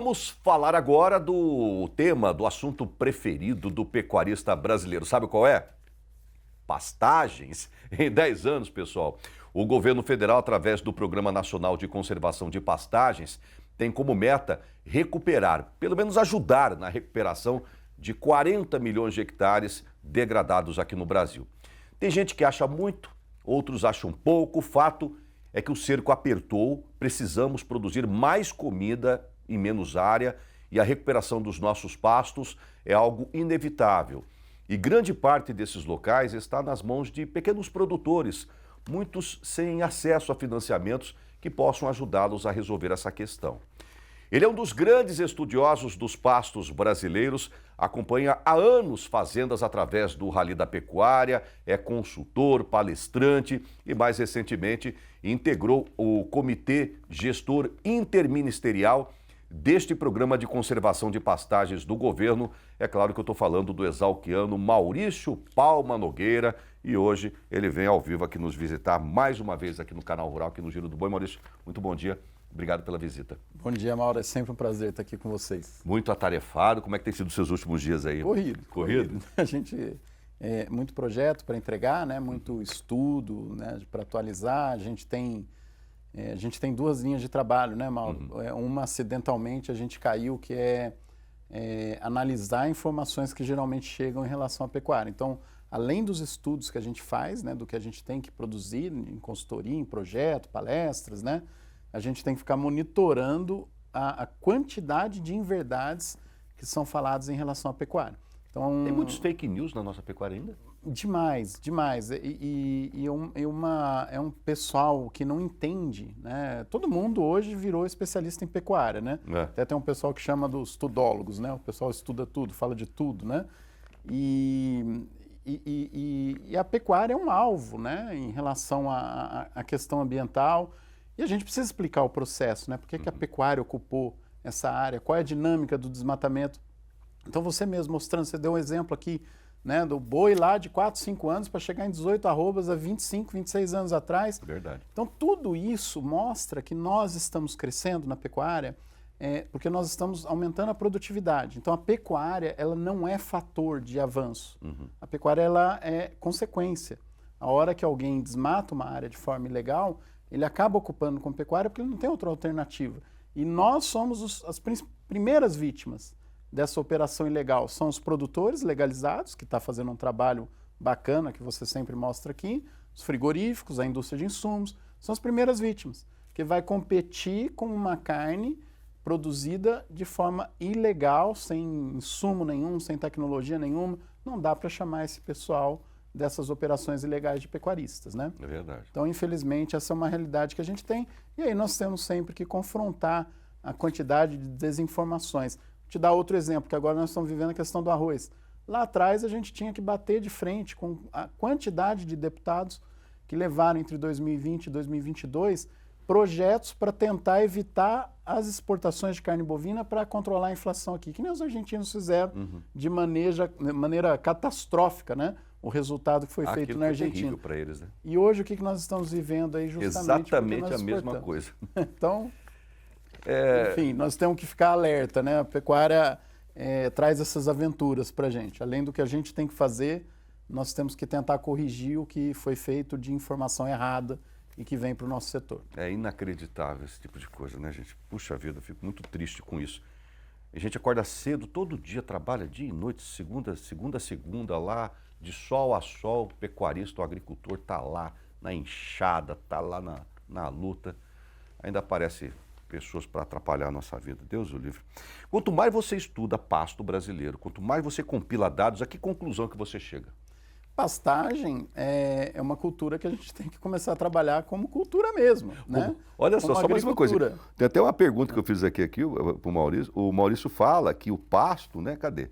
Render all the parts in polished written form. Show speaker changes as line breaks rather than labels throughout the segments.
Vamos falar agora do tema, do assunto preferido do pecuarista brasileiro. Sabe qual é? Pastagens. Em 10 anos, pessoal, o governo federal, através do Programa Nacional de Conservação de Pastagens, tem como meta recuperar, pelo menos ajudar na recuperação de 40 milhões de hectares degradados aqui no Brasil. Tem gente que acha muito, outros acham pouco. O fato é que o cerco apertou, precisamos produzir mais comida em menos área e a recuperação dos nossos pastos é algo inevitável. E grande parte desses locais está nas mãos de pequenos produtores, muitos sem acesso a financiamentos que possam ajudá-los a resolver essa questão. Ele é um dos grandes estudiosos dos pastos brasileiros, acompanha há anos fazendas através do Rally da Pecuária, é consultor, palestrante e, mais recentemente, integrou o Comitê Gestor Interministerial deste Programa de Conservação de Pastagens do governo. É claro que eu estou falando do exalquiano Maurício Palma Nogueira e hoje ele vem ao vivo aqui nos visitar mais uma vez aqui no Canal Rural, aqui no Giro do Boi. Maurício, muito bom dia. Obrigado pela visita.
Bom dia, Mauro. É sempre um prazer estar aqui com vocês.
Muito atarefado. Como é que tem sido os seus últimos dias aí?
Corrido. A gente muito projeto para entregar, né? Muito estudo, né? Para atualizar. A gente tem duas linhas de trabalho, né, Mauro? Uma, acidentalmente, a gente caiu, que é analisar informações que geralmente chegam em relação à pecuária. Então, além dos estudos que a gente faz, né? Do que a gente tem que produzir em consultoria, em projeto, palestras, né? A gente tem que ficar monitorando a quantidade de inverdades que são faladas em relação à pecuária. Então,
tem muitos fake news na nossa pecuária ainda?
Demais, demais. É um pessoal que não entende, né? Todo mundo hoje virou especialista em pecuária, né? Até tem um pessoal que chama dos tudólogos, né? O pessoal estuda tudo, fala de tudo, né? E a pecuária é um alvo, né? Em relação à questão ambiental. E a gente precisa explicar o processo, né? Por que a pecuária ocupou essa área, qual é a dinâmica do desmatamento. Então você mesmo mostrando, você deu um exemplo aqui, né, do boi lá de 4, 5 anos para chegar em 18 arrobas há 25, 26 anos atrás.
Verdade.
Então tudo isso mostra que nós estamos crescendo na pecuária porque nós estamos aumentando a produtividade. Então a pecuária, ela não é fator de avanço. A pecuária, ela é consequência. A hora que alguém desmata uma área de forma ilegal, ele acaba ocupando com pecuária porque ele não tem outra alternativa. E nós somos as primeiras vítimas dessa operação ilegal. São os produtores legalizados, que estão fazendo um trabalho bacana, que você sempre mostra aqui, os frigoríficos, a indústria de insumos, são as primeiras vítimas, que vai competir com uma carne produzida de forma ilegal, sem insumo nenhum, sem tecnologia nenhuma. Não dá para chamar esse pessoal dessas operações ilegais de pecuaristas, né?
É verdade.
Então, infelizmente, essa é uma realidade que a gente tem e aí nós temos sempre que confrontar a quantidade de desinformações. Vou te dar outro exemplo, que agora nós estamos vivendo a questão do arroz. Lá atrás, a gente tinha que bater de frente com a quantidade de deputados que levaram entre 2020 e 2022 projetos para tentar evitar as exportações de carne bovina para controlar a inflação aqui, que nem os argentinos fizeram de maneira catastrófica, né? O resultado que foi feito na Argentina.
Para eles, né?
E hoje o que nós estamos vivendo aí justamente
exatamente a mesma coisa.
Então, enfim, nós temos que ficar alerta, né? A pecuária traz essas aventuras para a gente. Além do que a gente tem que fazer, nós temos que tentar corrigir o que foi feito de informação errada e que vem para o nosso setor.
É inacreditável esse tipo de coisa, né, gente? Puxa vida, eu fico muito triste com isso. A gente acorda cedo, todo dia, trabalha dia e noite, segunda a segunda, lá, de sol a sol, o pecuarista, o agricultor está lá na enxada, está lá na luta. Ainda aparece pessoas para atrapalhar a nossa vida, Deus o livre. Quanto mais você estuda pasto brasileiro, quanto mais você compila dados, a que conclusão que você chega?
Pastagem é uma cultura que a gente tem que começar a trabalhar como cultura mesmo, né?
Olha só mais uma coisa. Tem até uma pergunta que eu fiz aqui para o Maurício. O Maurício fala que o pasto, né? Cadê?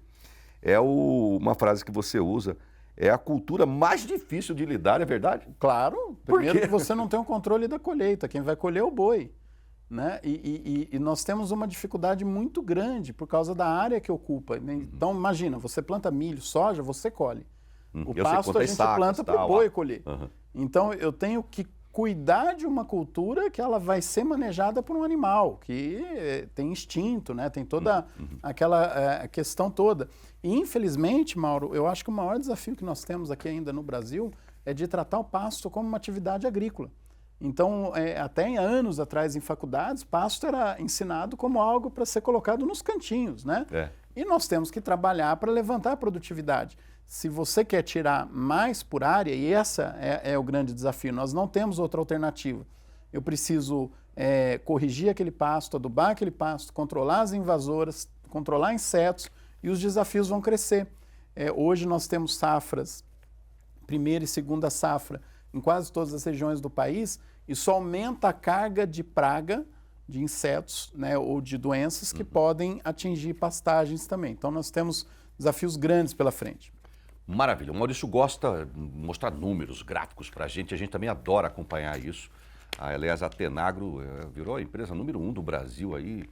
Uma frase que você usa, é a cultura mais difícil de lidar, é verdade?
Claro. Primeiro que você não tem o controle da colheita, quem vai colher é o boi. Né? E nós temos uma dificuldade muito grande por causa da área que ocupa. Então, imagina, você planta milho, soja, você colhe. O pasto a gente planta para o boi colher. Então, eu tenho que cuidar de uma cultura que ela vai ser manejada por um animal, que tem instinto, né? Tem toda aquela questão toda. E, infelizmente, Mauro, eu acho que o maior desafio que nós temos aqui ainda no Brasil é de tratar o pasto como uma atividade agrícola. Então, até anos atrás, em faculdades, pasto era ensinado como algo para ser colocado nos cantinhos, né? E nós temos que trabalhar para levantar a produtividade. Se você quer tirar mais por área, e essa é o grande desafio, nós não temos outra alternativa. Eu preciso corrigir aquele pasto, adubar aquele pasto, controlar as invasoras, controlar insetos, e os desafios vão crescer. Hoje nós temos safras, primeira e segunda safra, em quase todas as regiões do país, isso aumenta a carga de praga, de insetos, né, ou de doenças que podem atingir pastagens também. Então nós temos desafios grandes pela frente.
Maravilha. O Maurício gosta de mostrar números, gráficos para a gente também adora acompanhar isso. Aliás, a Tenagro virou a empresa número 1 do Brasil aí,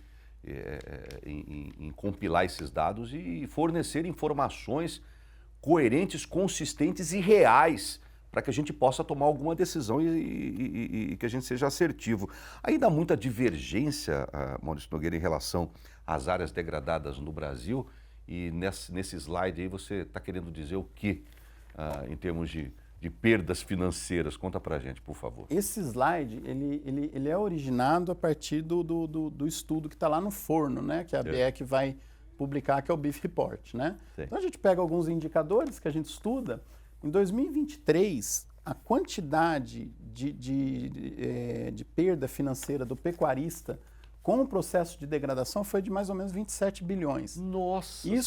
em compilar esses dados e fornecer informações coerentes, consistentes e reais para que a gente possa tomar alguma decisão e que a gente seja assertivo. Aí dá muita divergência, Maurício Nogueira, em relação às áreas degradadas no Brasil. E nesse slide aí você está querendo dizer o que em termos de perdas financeiras? Conta para a gente, por favor.
Esse slide, ele é originado a partir do estudo que está lá no forno, né? Que a BEC vai publicar, que é o Beef Report, né? Então a gente pega alguns indicadores que a gente estuda. Em 2023, a quantidade de perda financeira do pecuarista com o processo de degradação foi de mais ou menos 27 bilhões.
Nossa Senhora!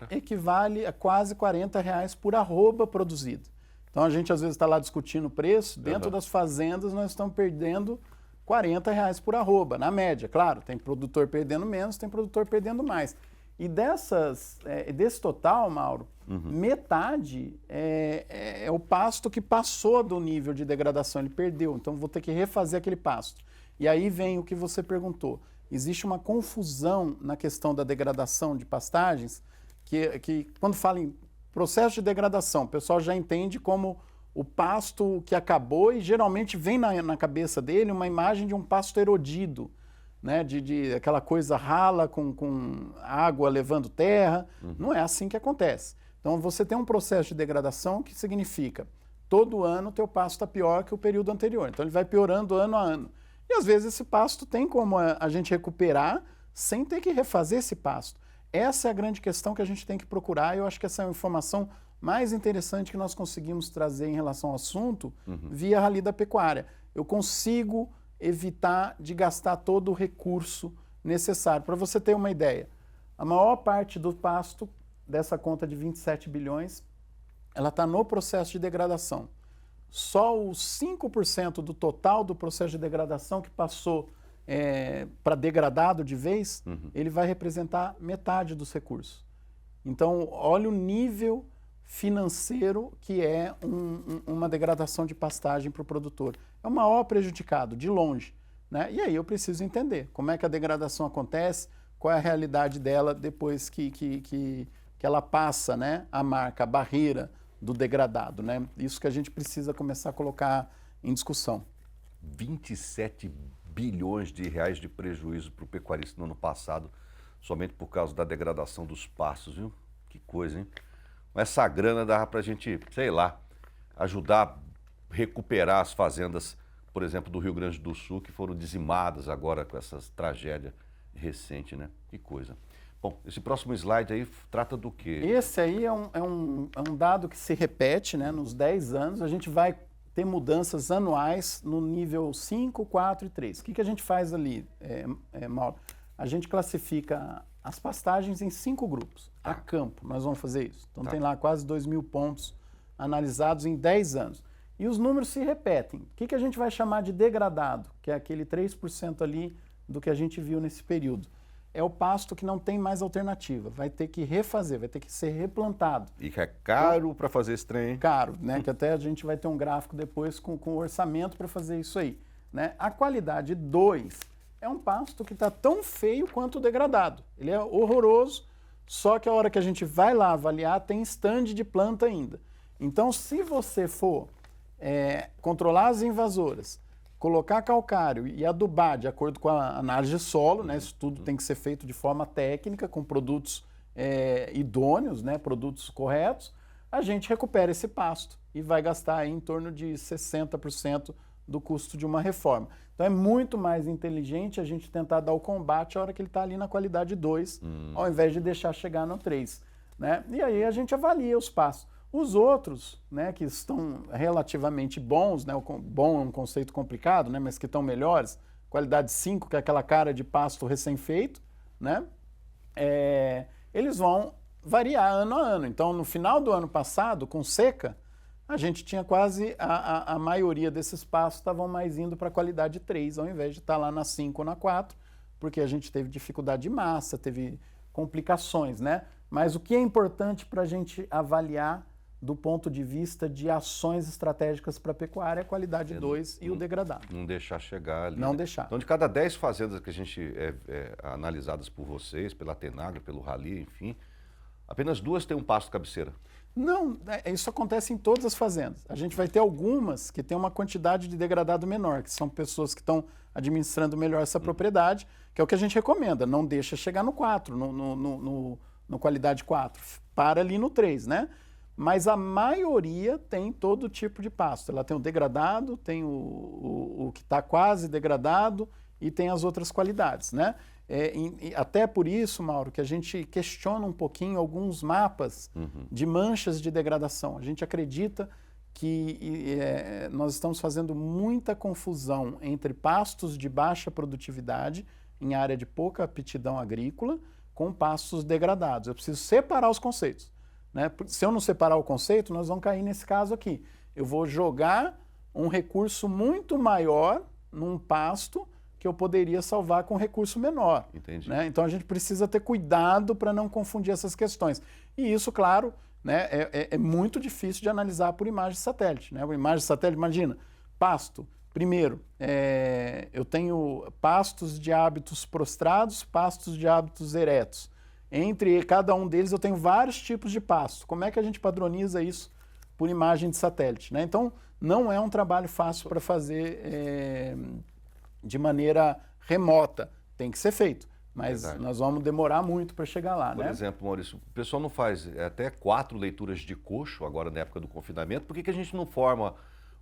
Isso equivale a quase R$40 por arroba produzido. Então a gente às vezes está lá discutindo o preço, dentro das fazendas nós estamos perdendo R$40 por arroba, na média. Claro, tem produtor perdendo menos, tem produtor perdendo mais. E desse total, Mauro, metade é o pasto que passou do nível de degradação, ele perdeu. Então vou ter que refazer aquele pasto. E aí vem o que você perguntou. Existe uma confusão na questão da degradação de pastagens, que quando fala em processo de degradação, o pessoal já entende como o pasto que acabou e geralmente vem na cabeça dele uma imagem de um pasto erodido, né? de aquela coisa rala com água levando terra. Não é assim que acontece. Então você tem um processo de degradação que significa todo ano o teu pasto está pior que o período anterior. Então ele vai piorando ano a ano. E às vezes esse pasto tem como a gente recuperar sem ter que refazer esse pasto. Essa é a grande questão que a gente tem que procurar, e eu acho que essa é a informação mais interessante que nós conseguimos trazer em relação ao assunto via Rally da Pecuária. Eu consigo evitar de gastar todo o recurso necessário. Para você ter uma ideia, a maior parte do pasto dessa conta de 27 bilhões, ela está no processo de degradação. Só os 5% do total do processo de degradação que passou para degradado de vez, ele vai representar metade dos recursos. Então, olha o nível financeiro que é uma degradação de pastagem para o produtor. É o maior prejudicado, de longe, né? E aí eu preciso entender como é que a degradação acontece, qual é a realidade dela depois que ela passa, né, a marca, a barreira do degradado, né? Isso que a gente precisa começar a colocar em discussão.
27 bilhões de reais de prejuízo para o pecuarista no ano passado, somente por causa da degradação dos pastos, viu? Que coisa, hein? Essa grana dava para a gente, sei lá, ajudar a recuperar as fazendas, por exemplo, do Rio Grande do Sul, que foram dizimadas agora com essa tragédia recente, né? Que coisa. Bom, esse próximo slide aí trata do quê?
Esse aí é um dado que se repete, né? Nos 10 anos, a gente vai ter mudanças anuais no nível 5, 4 e 3. O que a gente faz ali, Mauro? A gente classifica as pastagens em 5 grupos. A campo, nós vamos fazer isso. Então tem lá quase 2.000 pontos analisados em 10 anos. E os números se repetem. O que a gente vai chamar de degradado, que é aquele 3% ali do que a gente viu nesse período? É o pasto que não tem mais alternativa, vai ter que refazer, vai ter que ser replantado.
E que é caro para fazer esse trem, hein?
Caro, né? Que até a gente vai ter um gráfico depois com orçamento para fazer isso aí, né? A qualidade 2 é um pasto que está tão feio quanto o degradado. Ele é horroroso, só que a hora que a gente vai lá avaliar, tem stand de planta ainda. Então, se você for controlar as invasoras, colocar calcário e adubar de acordo com a análise de solo, né? Isso tudo tem que ser feito de forma técnica, com produtos idôneos, né? Produtos corretos, a gente recupera esse pasto e vai gastar aí em torno de 60% do custo de uma reforma. Então é muito mais inteligente a gente tentar dar o combate a hora que ele está ali na qualidade 2, ao invés de deixar chegar no 3. Né? E aí a gente avalia os pastos. Os outros, né, que estão relativamente bons, né, bom é um conceito complicado, né, mas que estão melhores, qualidade 5, que é aquela cara de pasto recém-feito, né, eles vão variar ano a ano. Então, no final do ano passado, com seca, a gente tinha quase a maioria desses pastos estavam mais indo para a qualidade 3, ao invés de estar lá na 5 ou na 4, porque a gente teve dificuldade de massa, teve complicações, né? Mas o que é importante para a gente avaliar do ponto de vista de ações estratégicas para a pecuária é a qualidade 2 e o degradado.
Não deixar chegar ali.
Não
né?
deixar.
Então, de cada 10 fazendas que a gente analisadas por vocês, pela Tenagro, pelo Rally, enfim, apenas 2 têm um pasto cabeceira.
Não, isso acontece em todas as fazendas. A gente vai ter algumas que têm uma quantidade de degradado menor, que são pessoas que estão administrando melhor essa propriedade, que é o que a gente recomenda. Não deixa chegar no 4, no qualidade 4. Para ali no 3, né? Mas a maioria tem todo tipo de pasto. Ela tem o degradado, tem o que está quase degradado e tem as outras qualidades, né? Até por isso, Mauro, que a gente questiona um pouquinho alguns mapas de manchas de degradação. A gente acredita que nós estamos fazendo muita confusão entre pastos de baixa produtividade, em área de pouca aptidão agrícola, com pastos degradados. Eu preciso separar os conceitos. Né? Se eu não separar o conceito, nós vamos cair nesse caso aqui. Eu vou jogar um recurso muito maior num pasto que eu poderia salvar com recurso menor.
Entendi.
Né? Então a gente precisa ter cuidado para não confundir essas questões. E isso, claro, né, é muito difícil de analisar por imagem de satélite. Né? Uma imagem de satélite, imagina, pasto. Primeiro, eu tenho pastos de hábitos prostrados, pastos de hábitos eretos. Entre cada um deles eu tenho vários tipos de pasto. Como é que a gente padroniza isso por imagem de satélite? Né? Então, não é um trabalho fácil para fazer de maneira remota. Tem que ser feito, mas nós vamos demorar muito para chegar lá.
Por exemplo, Maurício, o pessoal não faz até 4 leituras de coxo agora na época do confinamento. Por que a gente não forma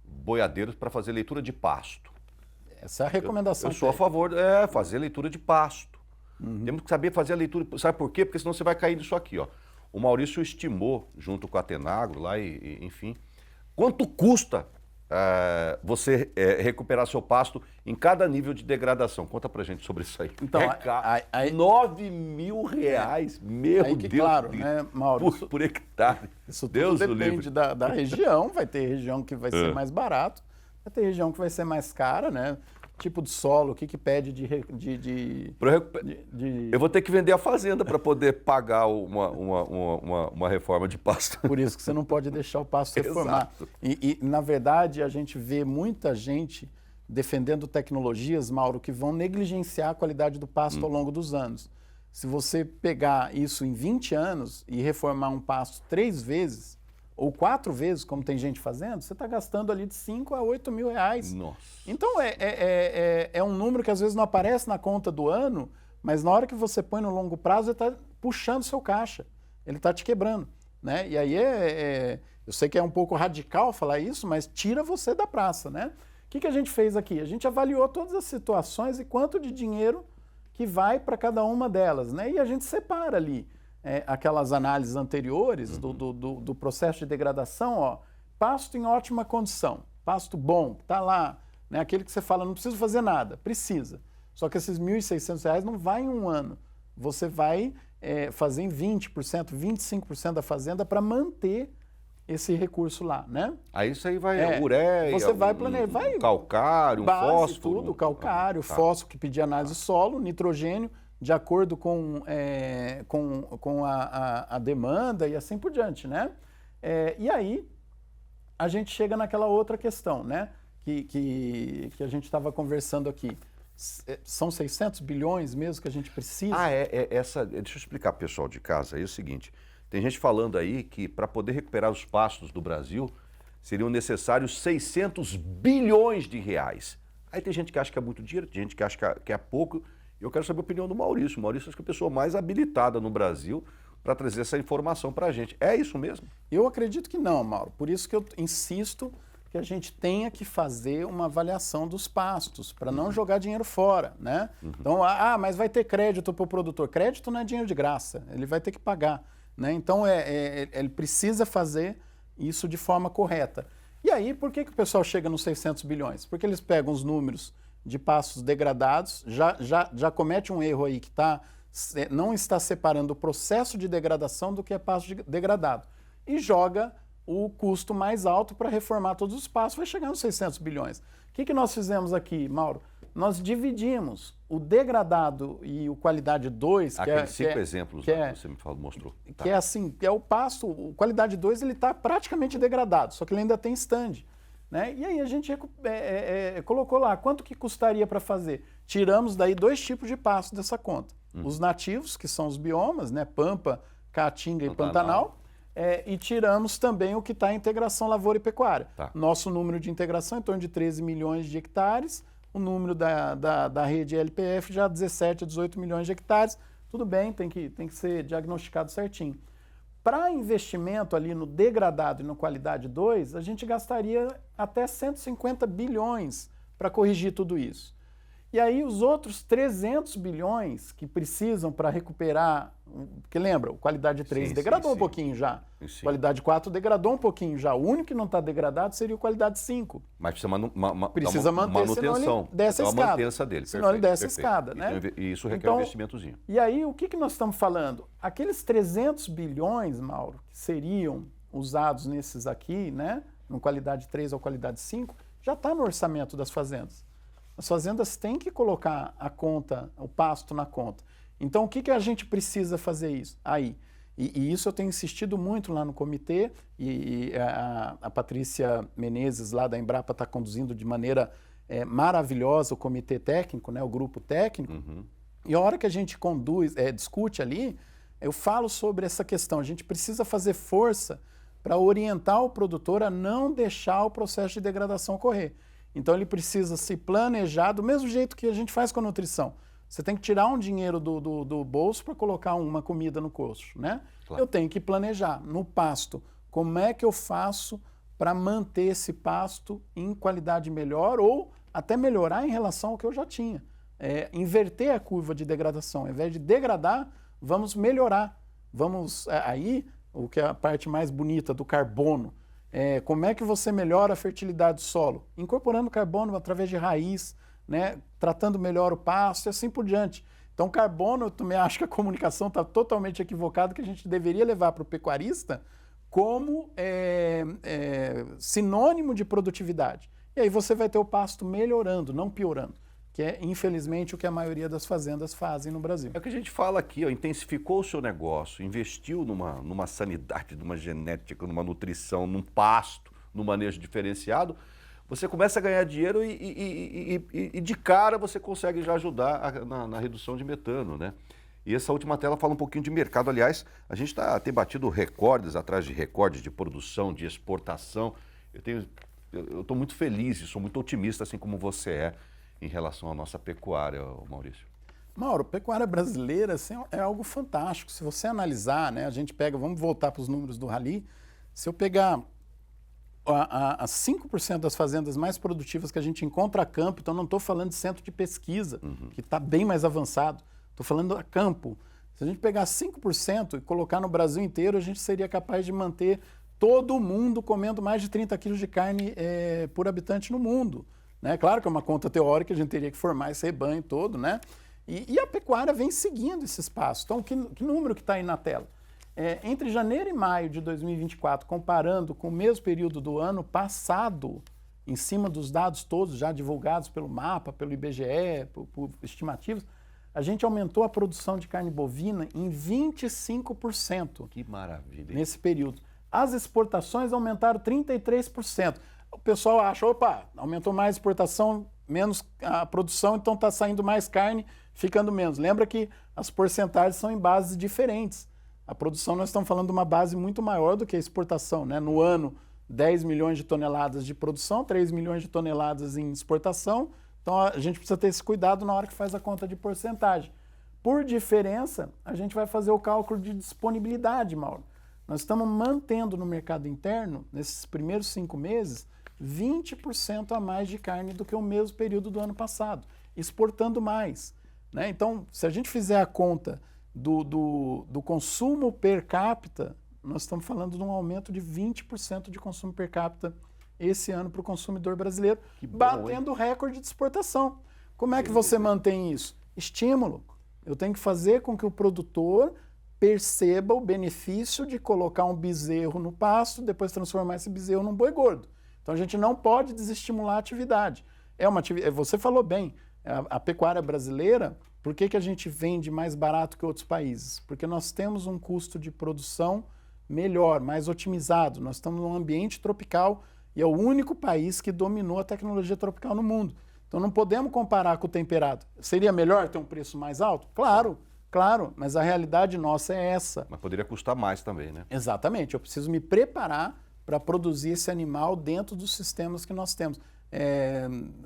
boiadeiros para fazer leitura de pasto?
Essa é a recomendação.
Eu sou a favor de fazer leitura de pasto. Temos que saber fazer a leitura. Sabe por quê? Porque senão você vai cair nisso aqui. Ó. O Maurício estimou, junto com a Tenagro, lá, enfim, quanto custa você recuperar seu pasto em cada nível de degradação. Conta pra gente sobre isso aí.
Então,
R$9 mil, meu
aí que,
Deus.
Claro, né, Mauro?
Por hectare.
Isso tudo
Deus
depende da região. Vai ter região que vai ser mais barato, vai ter região que vai ser mais cara, né? Tipo de solo, o que pede
Eu vou ter que vender a fazenda para poder pagar uma reforma de pasto.
Por isso que você não pode deixar o pasto reformar. E, na verdade, a gente vê muita gente defendendo tecnologias, Mauro, que vão negligenciar a qualidade do pasto ao longo dos anos. Se você pegar isso em 20 anos e reformar um pasto 3 vezes, ou 4 vezes, como tem gente fazendo, você está gastando ali de 5 a 8 mil reais.
Nossa.
Então, é um número que às vezes não aparece na conta do ano, mas na hora que você põe no longo prazo, ele está puxando seu caixa. Ele está te quebrando. Né? E aí, eu sei que é um pouco radical falar isso, mas tira você da praça. Né? O que a gente fez aqui? A gente avaliou todas as situações e quanto de dinheiro que vai para cada uma delas. Né? E a gente separa ali. Aquelas análises anteriores do processo de degradação, ó, pasto em ótima condição, pasto bom, está lá, né, aquele que você fala, não preciso fazer nada, precisa. Só que esses R$ 1.600 não vai em um ano, você vai fazer em 20%, 25% da fazenda para manter esse recurso lá, né?
Aí isso aí vai ureia,
você vai planejar,
calcário, fósforo.
Tudo, calcário, fósforo que pedir análise de solo, nitrogênio, de acordo com a demanda e assim por diante, né? E aí a gente chega naquela outra questão, né? Que a gente estava conversando aqui. São 600 bilhões mesmo que a gente precisa?
Deixa eu explicar pro pessoal de casa, é o seguinte, tem gente falando aí que para poder recuperar os pastos do Brasil, seriam necessários 600 bilhões de reais. Aí tem gente que acha que é muito dinheiro, tem gente que acha que é pouco. Eu quero saber a opinião do Maurício. O Maurício acho que é a pessoa mais habilitada no Brasil para trazer essa informação para a gente. É isso mesmo?
Eu acredito que não, Mauro. Por isso que eu insisto que a gente tenha que fazer uma avaliação dos pastos, para não jogar dinheiro fora, né? Então, mas vai ter crédito para o produtor. Crédito não é dinheiro de graça, ele vai ter que pagar, né? Então, ele precisa fazer isso de forma correta. E aí, por que o pessoal chega nos 600 bilhões? Porque eles pegam os números de pastos degradados, já comete um erro aí que não está separando o processo de degradação do que é pasto degradado. E joga o custo mais alto para reformar todos os pastos, vai chegar nos 600 bilhões. O que nós fizemos aqui, Mauro? Nós dividimos o degradado e o qualidade 2,
Aqueles 5 exemplos que você me mostrou.
Tá. Que é assim, é o pasto, o qualidade 2 ele está praticamente degradado, só que ele ainda tem stand. Né? E aí a gente colocou lá, quanto que custaria para fazer? Tiramos daí 2 tipos de pasto dessa conta. Os nativos, que são os biomas, né? Pampa, Caatinga e Pantanal. E tiramos também o que está em integração lavoura e pecuária. Tá. Nosso número de integração é em torno de 13 milhões de hectares, o número da rede LPF já 17 a 18 milhões de hectares. Tudo bem, tem que ser diagnosticado certinho. Para investimento ali no degradado e no qualidade 2, a gente gastaria até 150 bilhões para corrigir tudo isso. E aí os outros 300 bilhões que precisam para recuperar, porque lembra, o qualidade 3 degradou um pouquinho já, qualidade 4 degradou um pouquinho já, o único que não está degradado seria o qualidade 5.
Mas
precisa manter,
manutenção,
senão ele desce a escada.
Manutença dele,
senão ele desce a escada. Né?
E isso requer um investimentozinho.
E aí o que nós estamos falando? Aqueles 300 bilhões, Mauro, que seriam usados nesses aqui, né, no qualidade 3 ou qualidade 5, já está no orçamento das fazendas. As fazendas têm que colocar a conta, o pasto na conta. Então, o que a gente precisa fazer isso? Aí. E isso eu tenho insistido muito lá no comitê, e a Patrícia Menezes, lá da Embrapa, está conduzindo de maneira maravilhosa o comitê técnico, né, o grupo técnico. E a hora que a gente discute ali, eu falo sobre essa questão. A gente precisa fazer força para orientar o produtor a não deixar o processo de degradação ocorrer. Então ele precisa se planejar do mesmo jeito que a gente faz com a nutrição. Você tem que tirar um dinheiro do bolso para colocar uma comida no coxo, né? Claro. Eu tenho que planejar no pasto. Como é que eu faço para manter esse pasto em qualidade melhor ou até melhorar em relação ao que eu já tinha? Inverter a curva de degradação. Ao invés de degradar, vamos melhorar. Vamos aí, o que é a parte mais bonita do carbono. Como é que você melhora a fertilidade do solo? Incorporando carbono através de raiz, né? Tratando melhor o pasto e assim por diante. Então, carbono, eu também acho que a comunicação está totalmente equivocada, que a gente deveria levar para o pecuarista como sinônimo de produtividade. E aí você vai ter o pasto melhorando, não piorando, que é, infelizmente, o que a maioria das fazendas fazem no Brasil.
É o que a gente fala aqui, ó, intensificou o seu negócio, investiu numa sanidade, numa genética, numa nutrição, num pasto, num manejo diferenciado, você começa a ganhar dinheiro e de cara você consegue já ajudar na redução de metano, né? E essa última tela fala um pouquinho de mercado. Aliás, a gente tem batido recordes atrás de recordes de produção, de exportação. Eu estou muito feliz e sou muito otimista, assim como você é, em relação à nossa pecuária, Maurício.
Mauro, pecuária brasileira assim, é algo fantástico. Se você analisar, né, a gente pega, vamos voltar para os números do Rally, se eu pegar as 5% das fazendas mais produtivas que a gente encontra a campo, então não estou falando de centro de pesquisa, que está bem mais avançado, estou falando a campo. Se a gente pegar 5% e colocar no Brasil inteiro, a gente seria capaz de manter todo mundo comendo mais de 30 quilos de carne por habitante no mundo. Né? Claro que é uma conta teórica, a gente teria que formar esse rebanho todo, né? E a pecuária vem seguindo esse espaço. Então, que número que está aí na tela? Entre janeiro e maio de 2024, comparando com o mesmo período do ano passado, em cima dos dados todos já divulgados pelo MAPA, pelo IBGE, por estimativas, a gente aumentou a produção de carne bovina em 25%.
Que maravilha.
Nesse período. As exportações aumentaram 33%. O pessoal acha, opa, aumentou mais a exportação, menos a produção, então está saindo mais carne, ficando menos. Lembra que as porcentagens são em bases diferentes. A produção, nós estamos falando de uma base muito maior do que a exportação. Né? No ano 10 milhões de toneladas de produção, 3 milhões de toneladas em exportação. Então a gente precisa ter esse cuidado na hora que faz a conta de porcentagem. Por diferença, a gente vai fazer o cálculo de disponibilidade, Mauro. Nós estamos mantendo no mercado interno, nesses primeiros 5 meses, 20% a mais de carne do que o mesmo período do ano passado, exportando mais, né? Então, se a gente fizer a conta do consumo per capita, nós estamos falando de um aumento de 20% de consumo per capita esse ano para o consumidor brasileiro, batendo o recorde de exportação. Como é que você mantém isso? Estímulo. Eu tenho que fazer com que o produtor perceba o benefício de colocar um bezerro no pasto, depois transformar esse bezerro num boi gordo. Então a gente não pode desestimular a atividade. Você falou bem, a pecuária brasileira, por que a gente vende mais barato que outros países? Porque nós temos um custo de produção melhor, mais otimizado. Nós estamos num ambiente tropical e é o único país que dominou a tecnologia tropical no mundo. Então não podemos comparar com o temperado. Seria melhor ter um preço mais alto? Claro, mas a realidade nossa é essa.
Mas poderia custar mais também, né?
Exatamente, eu preciso me preparar para produzir esse animal dentro dos sistemas que nós temos.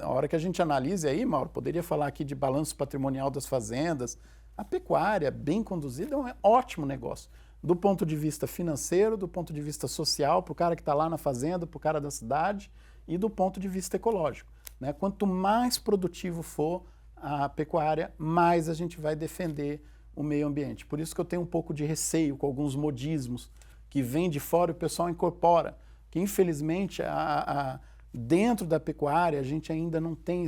A hora que a gente analise aí, Mauro, poderia falar aqui de balanço patrimonial das fazendas. A pecuária bem conduzida é um ótimo negócio. Do ponto de vista financeiro, do ponto de vista social, para o cara que está lá na fazenda, para o cara da cidade, e do ponto de vista ecológico, né? Quanto mais produtivo for a pecuária, mais a gente vai defender o meio ambiente. Por isso que eu tenho um pouco de receio com alguns modismos que vêm de fora e o pessoal incorpora, que infelizmente dentro da pecuária a gente ainda não tem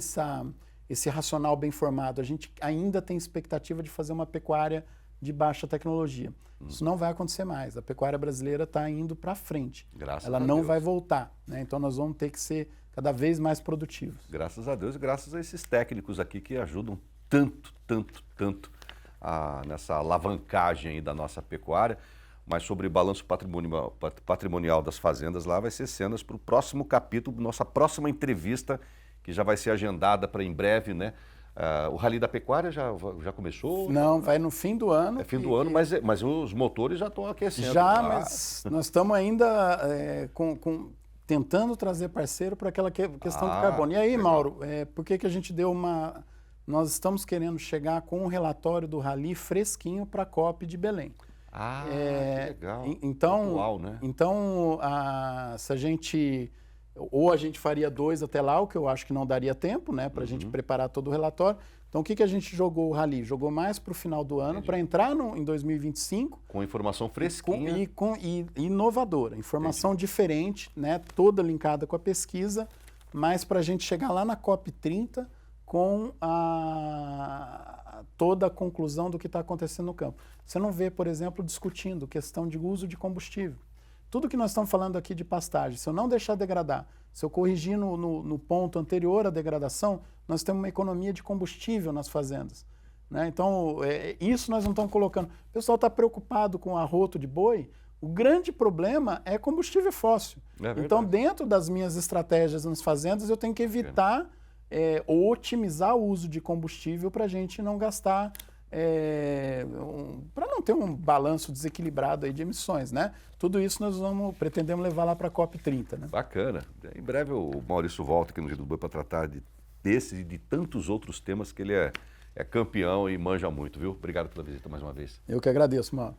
esse racional bem formado, a gente ainda tem expectativa de fazer uma pecuária de baixa tecnologia. Isso não vai acontecer mais, a pecuária brasileira está indo para frente, ela não vai voltar, né? Então nós vamos ter que ser cada vez mais produtivos.
Graças a Deus e graças a esses técnicos aqui que ajudam tanto nessa alavancagem aí da nossa pecuária. Mas sobre balanço patrimonial das fazendas lá vai ser cenas para o próximo capítulo, nossa próxima entrevista, que já vai ser agendada para em breve, né? O Rally da Pecuária já começou?
Não, vai no fim do ano.
É fim do ano, mas os motores já estão aquecendo.
Já, mas nós estamos ainda tentando trazer parceiro para aquela questão do carbono. E aí, legal. Mauro, por que a gente deu uma... Nós estamos querendo chegar com um relatório do Rally fresquinho para a COP de Belém.
Que legal.
Então,
atual, né?
Então se a gente... Ou a gente faria 2 até lá, o que eu acho que não daria tempo, né? Para a gente preparar todo o relatório. Então, o que a gente jogou o Rally? Jogou mais para o final do ano, para entrar em 2025...
Com informação fresquinha.
E inovadora, informação diferente, né? Toda linkada com a pesquisa, mas para a gente chegar lá na COP30 com toda a conclusão do que está acontecendo no campo. Você não vê, por exemplo, discutindo questão de uso de combustível. Tudo que nós estamos falando aqui de pastagem, se eu não deixar degradar, se eu corrigir no ponto anterior à degradação, nós temos uma economia de combustível nas fazendas, né? Então, isso nós não estamos colocando. O pessoal está preocupado com arroto de boi. O grande problema é combustível fóssil. Então, dentro das minhas estratégias nas fazendas, eu tenho que evitar ou otimizar o uso de combustível para a gente não gastar... para não ter um balanço desequilibrado aí de emissões, né? Tudo isso nós pretendemos levar lá para a COP30, né?
Bacana. Em breve o Maurício volta aqui no Giro do Boi para tratar desse e de tantos outros temas que ele é campeão e manja muito, viu? Obrigado pela visita mais uma vez.
Eu que agradeço, mano.